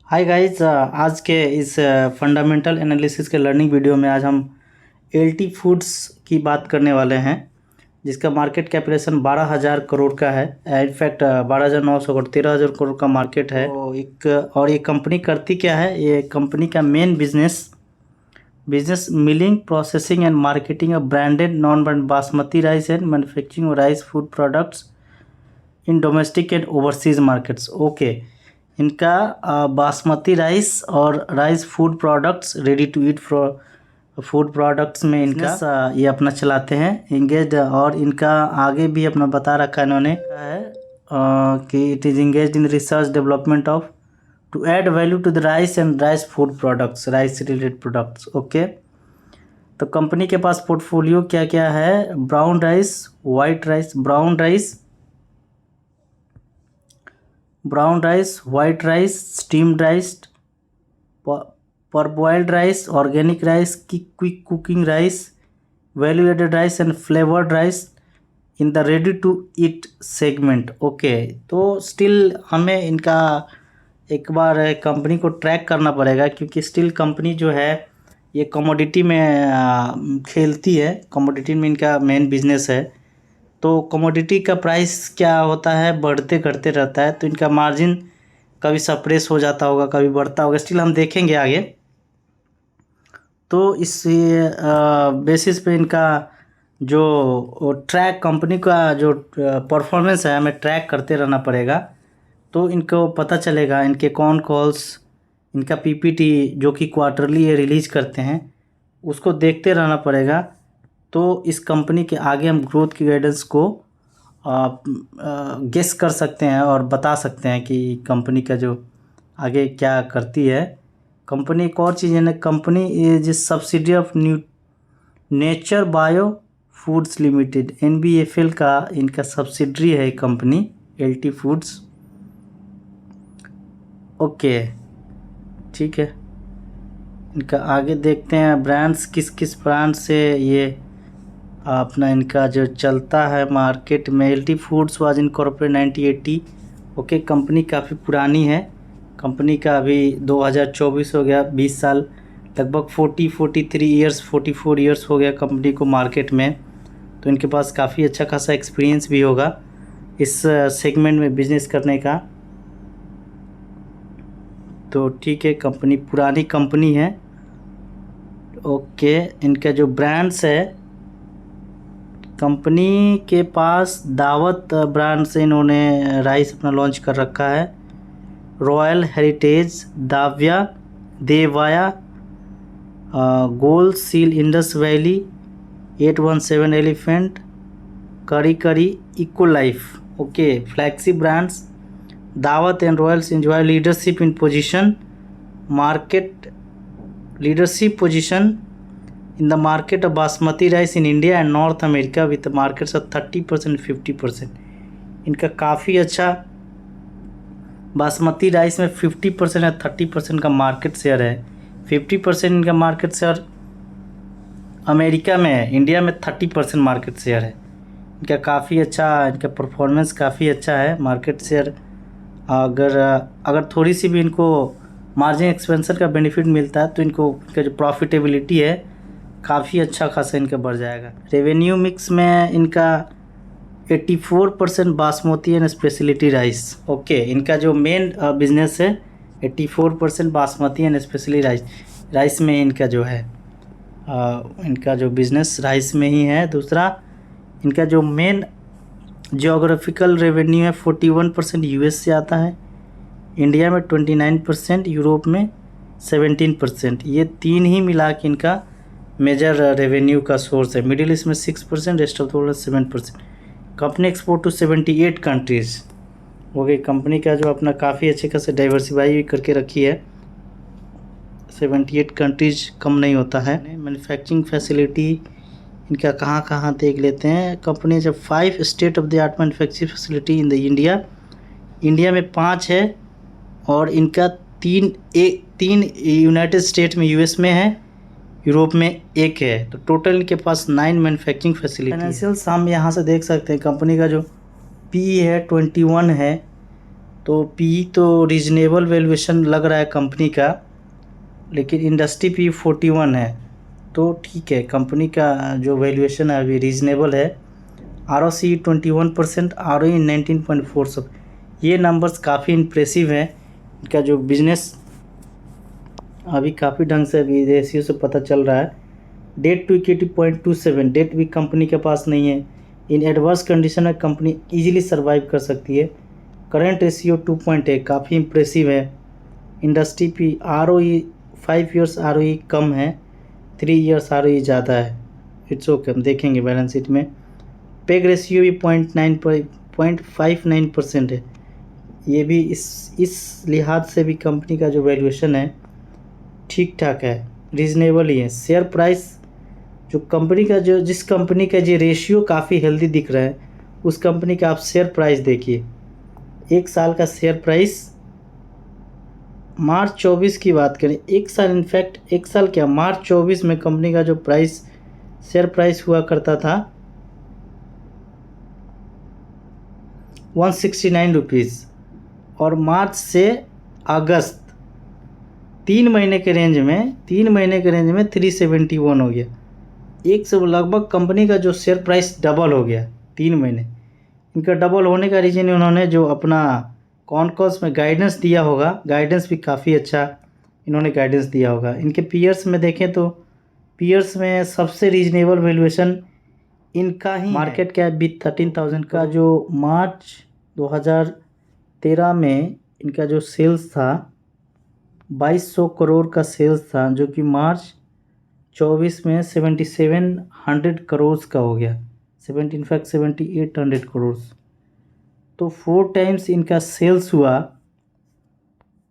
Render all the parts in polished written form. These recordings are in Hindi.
हाय गाइस, आज के इस फंडामेंटल एनालिसिस के लर्निंग वीडियो में आज हम एलटी फूड्स की बात करने वाले हैं, जिसका मार्केट कैपिटलाइजेशन 12,000 करोड़ का है। इनफैक्ट 12,900 करोड़ 13,000 करोड़ का मार्केट है। तो ये कंपनी करती क्या है? ये कंपनी का main business milling, processing and marketing of branded non basmati rice and manufacturing rice food products in domestic and overseas markets. Okay, इनका बासमती राइस और rice food products, ready to eat food products में इनका ये अपना चलाते हैं इंगेज। और इनका आगे भी अपना बता रखा है इन्होंने है कि it is engage in research development of to add value to the rice and rice food products, rice related products. Okay, तो कंपनी के पास पोर्टफोलियो क्या क्या है? Brown rice, white rice, brown rice, white rice, steamed rice, parboiled rice, organic rice, quick cooking rice, value added rice and flavoured rice in the ready to eat segment. Okay, तो स्टिल हमें इनका एक बार कंपनी को ट्रैक करना पड़ेगा, क्योंकि स्टिल कंपनी जो है ये कमोडिटी में खेलती है। कमोडिटी में इनका मेन बिजनेस है। तो कमोडिटी का प्राइस क्या होता है? बढ़ते घटते रहता है। तो इनका मार्जिन कभी सप्रेस हो जाता होगा, कभी बढ़ता होगा, स्टिल हम देखेंगे आगे। तो इस बेसिस पे इनका जो ट्रैक, कंपनी का जो परफॉर्मेंस है, हमें ट्रैक करते रहना पड़ेगा। तो इनको पता चलेगा इनके कौन कॉल्स, इनका पीपीटी जो कि क्वार्टरली ये रिलीज़ करते हैं, उसको देखते रहना पड़ेगा। तो इस कंपनी के आगे हम ग्रोथ की गाइडेंस को गेस कर सकते हैं और बता सकते हैं कि कंपनी का जो आगे क्या करती है। कंपनी एक और चीज़ है ना, company is subsidy of nature bio foods limited, NBFL का इनका सब्सिडरी है कंपनी एलटी फूड्स। ओके, ठीक है, इनका आगे देखते हैं ब्रांड्स, किस किस ब्रांड से ये अपना इनका जो चलता है मार्केट में। LT foods was incorporated 1980। Okay, company काफ़ी पुरानी है। कंपनी का अभी 2024 हो गया, 20 साल, लगभग 43 ईयर्स, 44 ईयर्स हो गया कंपनी को मार्केट में। तो इनके पास काफ़ी अच्छा खासा एक्सपीरियंस भी होगा इस सेगमेंट में बिजनेस करने का। तो ठीक है, कंपनी पुरानी कंपनी है। ओके, इनका जो ब्रांड्स है, कंपनी के पास दावत ब्रांड से इन्होंने राइस अपना लॉन्च कर रखा है। Royal Heritage, Devaaya, Gold Seal, Indus Valley, 817 elephant, curry, Eco Life. Okay, flagship brands. Daawat and Royals enjoy leadership in the market of basmati rice in India and North America with the markets of 30% 50%। इनका काफ़ी अच्छा बासमती राइस में 50% या 30% का मार्केट शेयर है। 50% इनका मार्केट शेयर अमेरिका में है, इंडिया में 30% मार्केट शेयर है। इनका काफ़ी अच्छा, इनका परफॉर्मेंस काफ़ी अच्छा है। मार्केट शेयर अगर थोड़ी सी भी इनको मार्जिन एक्सपेंशन का बेनिफिट मिलता है, तो इनका जो प्रॉफिटेबिलिटी है काफ़ी अच्छा खासा इनका बढ़ जाएगा। रेवेन्यू मिक्स में इनका 84% basmati and speciality rice. Okay, इनका जो मेन बिजनेस है 84% बासमती एंड स्पेशली राइस में इनका जो है इनका जो बिज़नेस राइस में ही है। दूसरा, इनका जो मेन जियोग्राफिकल रेवेन्यू है 41% यूएस से आता है, इंडिया में 29%, यूरोप में 17%। ये तीन ही मिला के इनका मेजर रेवेन्यू का सोर्स है। मिडिल ईस्ट में 6%, rest of the world 7%। Company export to 78 countries. Okay, company का जो अपना काफ़ी अच्छे खासे डाइवर्सिफाई करके रखी है, 78 कंट्रीज कम नहीं होता है। मैन्युफैक्चरिंग फैसिलिटी इनका कहाँ कहाँ देख लेते हैं। कंपनी जब 5 state of the art manufacturing facility in the India में 5 है, और इनका 3 यूनाइटेड स्टेट में, यूएस में है, यूरोप में 1 है। तो टोटल इनके पास 9 मैन्युफैक्चरिंग फैसिलिटी। फाइनेंशियल्स हम यहाँ से देख सकते हैं। कंपनी का जो PE है 21 है। तो पी तो रीजनेबल वैल्यूएशन लग रहा है कंपनी का, लेकिन इंडस्ट्री पी 41 है, तो ठीक है, कंपनी का जो वैल्यूएशन है अभी रीजनेबल है। ROCE 21%, ROE 19.4, ये नंबर्स काफ़ी इम्प्रेसिव हैं। इनका जो बिजनेस अभी काफ़ी ढंग से अभी रेशियो से पता चल रहा है। डेट टू इक्विटी 0.27, डेट भी कंपनी के पास नहीं है। इन एडवर्स कंडीशन में कंपनी इजीली सर्वाइव कर सकती है। करंट रेशियो 2.8, काफ़ी इम्प्रेसिव है। Industry P ROE 5 years ROE कम है, 3 ईयर्स ROE ज़्यादा है। इट्स ओके, हम देखेंगे बैलेंस शीट में। पेग रेशियो भी 0.59% है। ये भी इस लिहाज से भी कंपनी का जो वैल्यूएशन है ठीक ठाक है, रीजनेबल ही है। शेयर प्राइस जो कंपनी का जो जिस कंपनी का जो रेशियो काफ़ी हेल्दी दिख रहा है, उस कंपनी का आप शेयर प्राइस देखिए। एक साल का शेयर प्राइस मार्च 24 की बात करें, एक साल, इनफैक्ट एक साल क्या, मार्च 24 में कंपनी का जो प्राइस शेयर प्राइस हुआ करता था 169 रुपीज़, और मार्च से अगस्त 3 महीने के रेंज में 371 हो गया। एक से लगभग कंपनी का जो शेयर प्राइस डबल हो गया 3 महीने। इनका डबल होने का रीज़न इन्होंने जो अपना कॉन्कॉस में गाइडेंस दिया होगा, गाइडेंस भी काफ़ी अच्छा इन्होंने गाइडेंस दिया होगा। इनके पीयर्स में देखें तो पीयर्स में सबसे रीजनेबल वैल्यूएशन इनका ही मार्केट कैप भी 13,000 का। जो मार्च 2013 में इनका जो सेल्स था 2200 करोड़ का सेल्स था, जो कि मार्च 24 में 7700 करोड़ का हो गया, 7800 करोड़। तो 4 टाइम्स इनका सेल्स हुआ।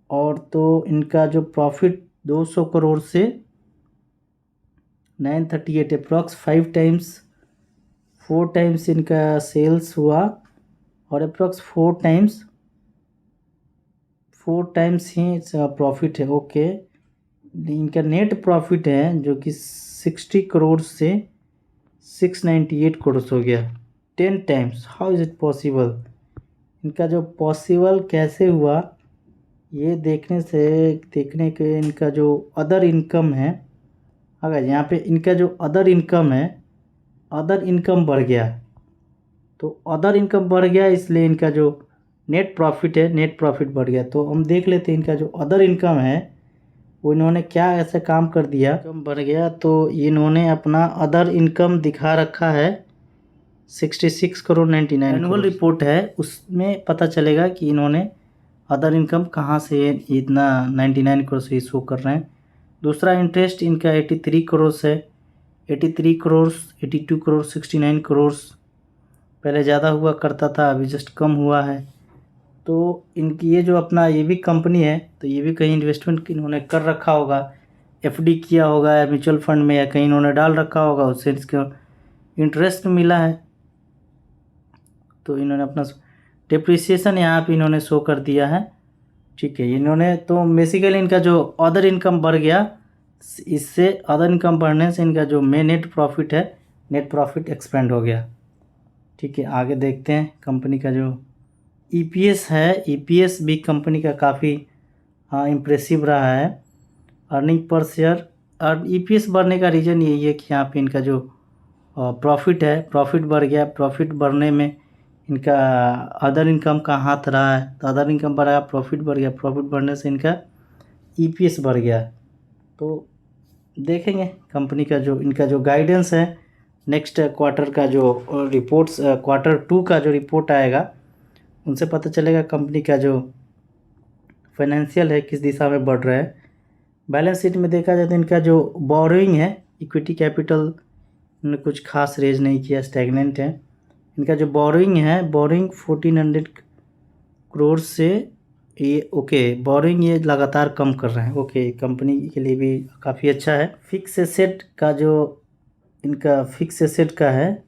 और तो इनका जो प्रॉफिट 200 करोड़ से 938, अप्रॉक्स 5 टाइम्स, 4 टाइम्स इनका सेल्स हुआ, और अप्रॉक्स 4 टाइम्स ही प्रॉफिट है। ओके, इनका नेट प्रॉफिट है जो कि 60 करोड़ से 698 करोड़ हो गया, 10 times. How is it possible? इनका जो पॉसिबल कैसे हुआ, ये देखने के इनका जो अदर इनकम है, अगर यहाँ पे इनका जो अदर इनकम है, अदर इनकम बढ़ गया, तो अदर इनकम बढ़ गया, इसलिए इनका जो नेट प्रॉफिट है, नेट प्रॉफिट बढ़ गया। तो हम देख लेते हैं इनका जो अदर इनकम है वो इन्होंने क्या ऐसे काम कर दिया, इनकम बढ़ गया। तो इन्होंने अपना अदर इनकम दिखा रखा है 66 करोड़ 99। एनुअल रिपोर्ट है, उसमें पता चलेगा कि इन्होंने अदर इनकम कहाँ से इतना 99 करोड़ से शो कर रहे हैं। दूसरा इंटरेस्ट इनका 83 करोड़ है, 83 करोड़, 82 करोड़, 69 करोड़। पहले ज़्यादा हुआ करता था, अभी जस्ट कम हुआ है। तो इनकी ये जो अपना ये भी कंपनी है, तो ये भी कहीं इन्वेस्टमेंट इन्होंने कर रखा होगा, FD किया होगा या म्यूचुअल फंड में, या कहीं इन्होंने डाल रखा होगा, उससे इसका इंटरेस्ट मिला है। तो इन्होंने अपना डिप्रिसिएशन यहाँ पे इन्होंने शो कर दिया है, ठीक है। इन्होंने तो बेसिकली इनका जो अदर इनकम बढ़ गया, इससे अदर इनकम बढ़ने से इनका जो मेन नेट प्रॉफिट है, नेट प्रॉफिट एक्सपेंड हो गया, ठीक है। आगे देखते हैं कंपनी का जो EPS है, EPS भी कंपनी का काफ़ी इम्प्रेसिव रहा है। अर्निंग पर शेयर, और EPS बढ़ने का रीज़न यही है कि यहाँ पे इनका जो प्रॉफिट है, प्रॉफिट बढ़ गया। प्रॉफिट बढ़ने में इनका अदर इनकम का हाथ रहा है, तो अदर इनकम बढ़ा, प्रॉफिट बढ़ गया, प्रॉफिट बढ़ने से इनका EPS बढ़ गया। तो देखेंगे कंपनी का जो इनका जो गाइडेंस है, नेक्स्ट क्वार्टर का जो रिपोर्ट्स, Q2 का जो रिपोर्ट आएगा, उनसे पता चलेगा कंपनी का जो फाइनेंशियल है किस दिशा में बढ़ रहा है। बैलेंस शीट में देखा जाए तो इनका जो बोरोइंग है, इक्विटी कैपिटल इन्होंने कुछ खास रेज नहीं किया, स्टैग्नेंट है। इनका जो बोरोइंग है, बोरोइंग 1400 करोड़ से ये ओके, बोरोइंग ये लगातार कम कर रहे हैं, ओके, कंपनी के लिए भी काफ़ी अच्छा है। फिक्स एसेट का जो इनका फिक्स एसेट का है,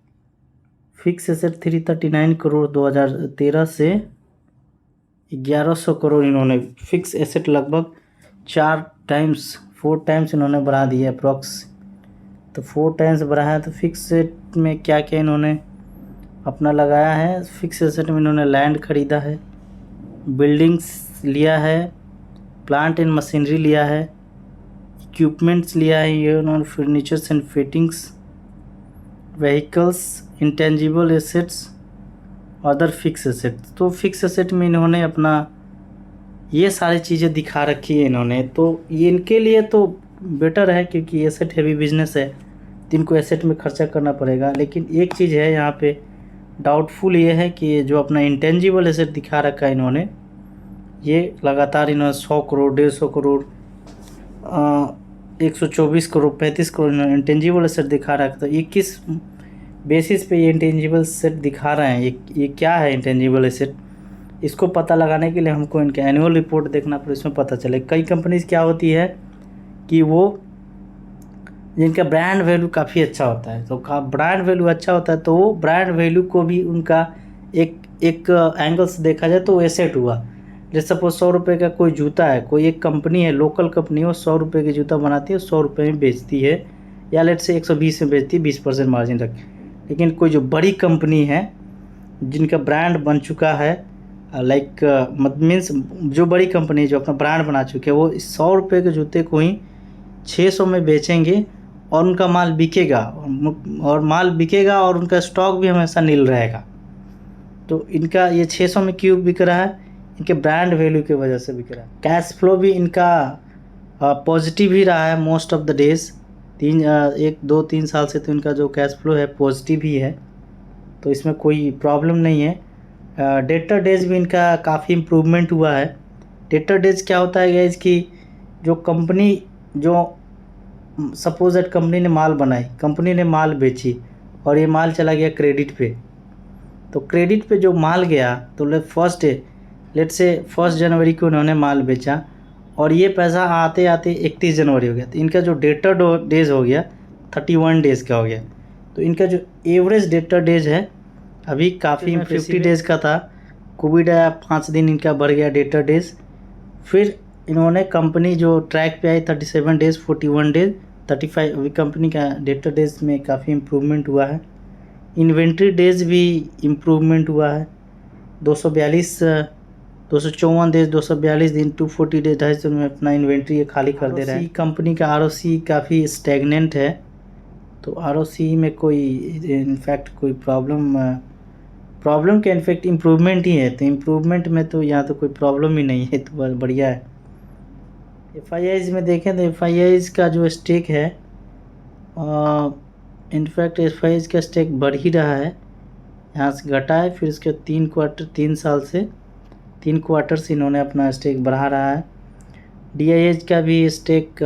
फिक्स एसेट 339 करोड़ 2013 से 1100 करोड़ इन्होंने फिक्स एसेट लगभग 4 टाइम्स इन्होंने बढ़ा दिया अप्रॉक्स। तो 4 टाइम्स बढ़ाया, तो फिक्स एसेट में क्या क्या इन्होंने अपना लगाया है। फिक्स एसेट में इन्होंने लैंड खरीदा है, बिल्डिंग्स लिया है, प्लांट एंड मशीनरी लिया है, इक्विपमेंट्स लिया है, ये उन्होंने furnitures and fittings, vehicles, intangible assets, other fix assets. तो फिक्स एसेट में इन्होंने अपना ये सारी चीज़ें दिखा रखी है इन्होंने। तो ये इनके लिए तो बेटर है क्योंकि एसेट हैवी बिजनेस है तो इनको एसेट में खर्चा करना पड़ेगा। लेकिन एक चीज़ है यहाँ पे डाउटफुल ये है कि जो अपना इंटेंजिबल एसेट दिखा रखा है इन्होंने, ये लगातार इन्होंने 100 करोड़ 150 करोड़ 124 करोड़ 35 करोड़ इन्होंने इंटेंजिबल एसेट दिखा रखा। तो ये किस बेसिस पे ये इंटेंजिबल एसेट दिखा रहे हैं, ये क्या है इंटेंजिबल एसेट, इसको पता लगाने के लिए हमको इनके एनुअल रिपोर्ट देखना पड़े, इसमें पता चले। कई कंपनीज क्या होती है कि वो जिनका ब्रांड वैल्यू काफ़ी अच्छा होता है, तो ब्रांड वैल्यू अच्छा होता है तो वो ब्रांड वैल्यू को भी उनका एक एंगल से देखा जाए तो एसेट हुआ। जैसे सपोज 100 रुपये का कोई जूता है, कोई एक कंपनी है, लोकल कंपनी है, वो 100 रुपये की जूता बनाती है, 100 रुपये में बेचती है, या लेट से 120 में बेचती है, 20% मार्जिन रख। लेकिन कोई जो बड़ी कंपनी है जिनका ब्रांड बन चुका है, लाइक मीन्स जो बड़ी कंपनी जो अपना ब्रांड बना चुके हैं, वो 100 रुपये के जूते को ही 600 में बेचेंगे और उनका माल बिकेगा, और उनका स्टॉक भी हमेशा नील रहेगा। तो इनका ये 600 में क्यों बिक रहा है, इनके ब्रांड वैल्यू की वजह से बिक रहा है। कैश फ्लो भी इनका पॉजिटिव ही रहा है मोस्ट ऑफ द डेज। 1-2-3 साल से तो इनका जो कैश फ्लो है पॉजिटिव ही है, तो इसमें कोई प्रॉब्लम नहीं है। डेटर डेज भी इनका काफ़ी इम्प्रूवमेंट हुआ है। डेटर डेज क्या होता है गाइस कि जो कंपनी जो सपोज दैट कंपनी ने माल बनाई, कंपनी ने माल बेची और ये माल चला गया क्रेडिट पे, तो क्रेडिट पे जो माल गया तो लेट से 1 जनवरी को उन्होंने माल बेचा और ये पैसा आते आते 31 जनवरी हो गया, तो इनका जो डेटर डेज हो गया 31 डेज़ का हो गया। तो इनका जो एवरेज डेटर डेज है अभी काफ़ी 50 डेज़ का था, कोविड आया 5 दिन इनका बढ़ गया डेटर डेज। फिर इन्होंने कंपनी जो ट्रैक पे आई 37 डेज़ 41 डेज 35, अभी कंपनी का डेटर डेज में काफ़ी इम्प्रूवमेंट हुआ है। इन्वेंट्री डेज भी इम्प्रूवमेंट हुआ है, 254 डेज 242 दिन 240 डेज 250 में अपना इन्वेंट्री ये खाली कर दे रहा है। कंपनी का ROC काफ़ी स्टैगनेंट है, तो ROC में कोई इनफैक्ट कोई प्रॉब्लम के इनफैक्ट इम्प्रूवमेंट ही है, तो इम्प्रूवमेंट में तो यहाँ तो कोई प्रॉब्लम ही नहीं है, तो बढ़िया है। FIIs में देखें तो FIIs का जो स्टेक है इनफैक्ट FIIs का स्टेक बढ़ ही रहा है, यहाँ से घटा है, फिर इसके 3 साल से 3 क्वार्टर से इन्होंने अपना स्टेक बढ़ा रहा है। DIH का भी स्टेक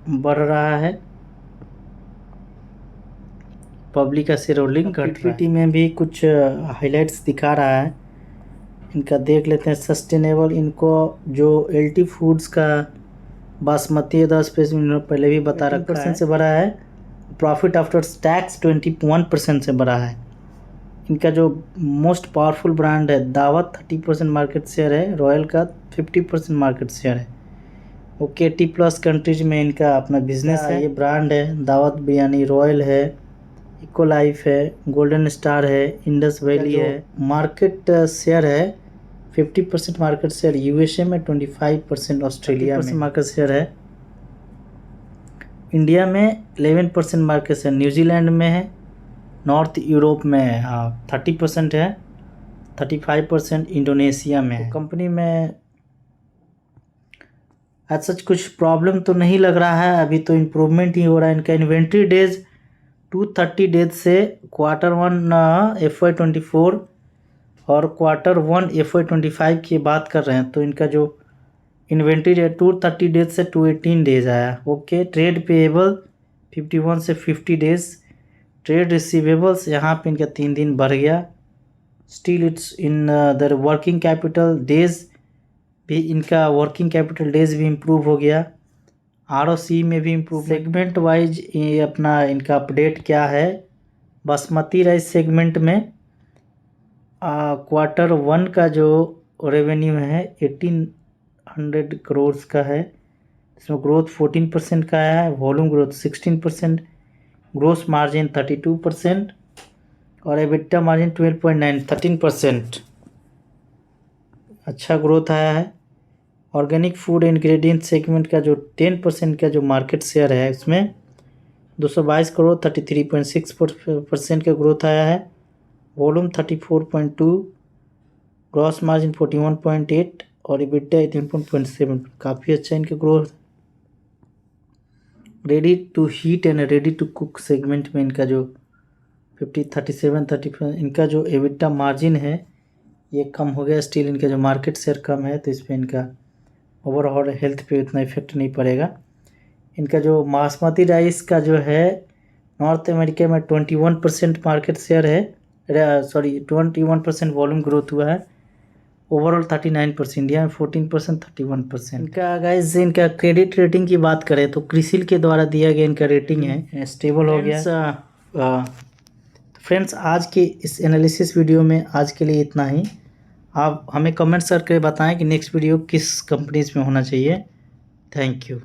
बढ़ रहा है, पब्लिक का शेयर होल्डिंग घट रहा है। में भी कुछ हाइलाइट्स दिखा रहा है, इनका देख लेते हैं। सस्टेनेबल, इनको जो LT फूड्स का बासमती 10 इन्होंने पहले भी बता रखा है, 18% से बढ़ा है। प्रॉफिट आफ्टर टैक्स 21% से बढ़ा है। इनका जो मोस्ट पावरफुल ब्रांड है दावत 30% मार्केट शेयर है, रॉयल का 50% मार्केट शेयर है। ओके, 80+ कंट्रीज में इनका अपना बिजनेस है। ये ब्रांड है दावत बिरयानी, रॉयल है, इको लाइफ है, गोल्डन स्टार है, इंडस वैली है। मार्केट शेयर है 50% मार्केट शेयर USA में, 25% ऑस्ट्रेलिया में मार्केट शेयर है। इंडिया में 11% मार्केट शेयर, न्यूजीलैंड में है, नॉर्थ यूरोप में 30% है, 35% इंडोनेशिया में है। कंपनी में आज सच कुछ प्रॉब्लम तो नहीं लग रहा है, अभी तो इम्प्रूवमेंट ही हो रहा है। इनका इन्वेंट्री डेज 230 डेज से Q1 FY24 और Q1 FY25 की बात कर रहे हैं, तो इनका जो इन्वेंट्री डेज 230 डेज से 218 डेज आया। ओके, ट्रेड पेएबल 51 से 50 डेज, ट्रेड रिसीवेबल्स यहाँ पे इनका 3 दिन बढ़ गया। Still it's in the working capital days भी, इनका वर्किंग कैपिटल डेज भी इम्प्रूव हो गया। ROC में भी इम्प्रूव। सेगमेंट वाइज ये अपना इनका अपडेट क्या है, बासमती राइस सेगमेंट में Q1 का जो रेवेन्यू है 1800 करोड़ का है, इसमें ग्रोथ 14% का आया है, वॉल्यूम ग्रोथ 16%, ग्रोस मार्जिन 32% और EBITDA मार्जिन 12.9 13%। अच्छा ग्रोथ आया है। ऑर्गेनिक फूड इंग्रेडिएंट सेगमेंट का जो 10% का जो मार्केट शेयर है उसमें 222 करोड़ 33.6% का ग्रोथ आया है। वॉल्यूम 34.2, ग्रॉस मार्जिन 41.8 और EBITDA 18.7, काफ़ी अच्छा इनका growth. Ready to heat and ready to cook segment में इनका जो 37 इनका जो EBITDA मार्जिन है ये कम हो गया। स्टिल इनका जो मार्केट शेयर कम है तो इस पर इनका ओवरऑल हेल्थ पे उतना इफेक्ट नहीं पड़ेगा। इनका जो बासमती राइस का जो है नॉर्थ अमेरिका में 21% मार्केट शेयर है, 21% वॉल्यूम ग्रोथ हुआ है। ओवरऑल 39%, इंडिया में 14%, 31%। इनका गाइस इनका क्रेडिट रेटिंग की बात करें तो क्रिसिल के द्वारा दिया गया इनका रेटिंग है स्टेबल हो गया। फ्रेंड्स आज के इस एनालिसिस वीडियो में आज के लिए इतना ही। आप हमें कमेंट्स करके बताएं कि नेक्स्ट वीडियो किस कंपनीज में होना चाहिए। Thank you.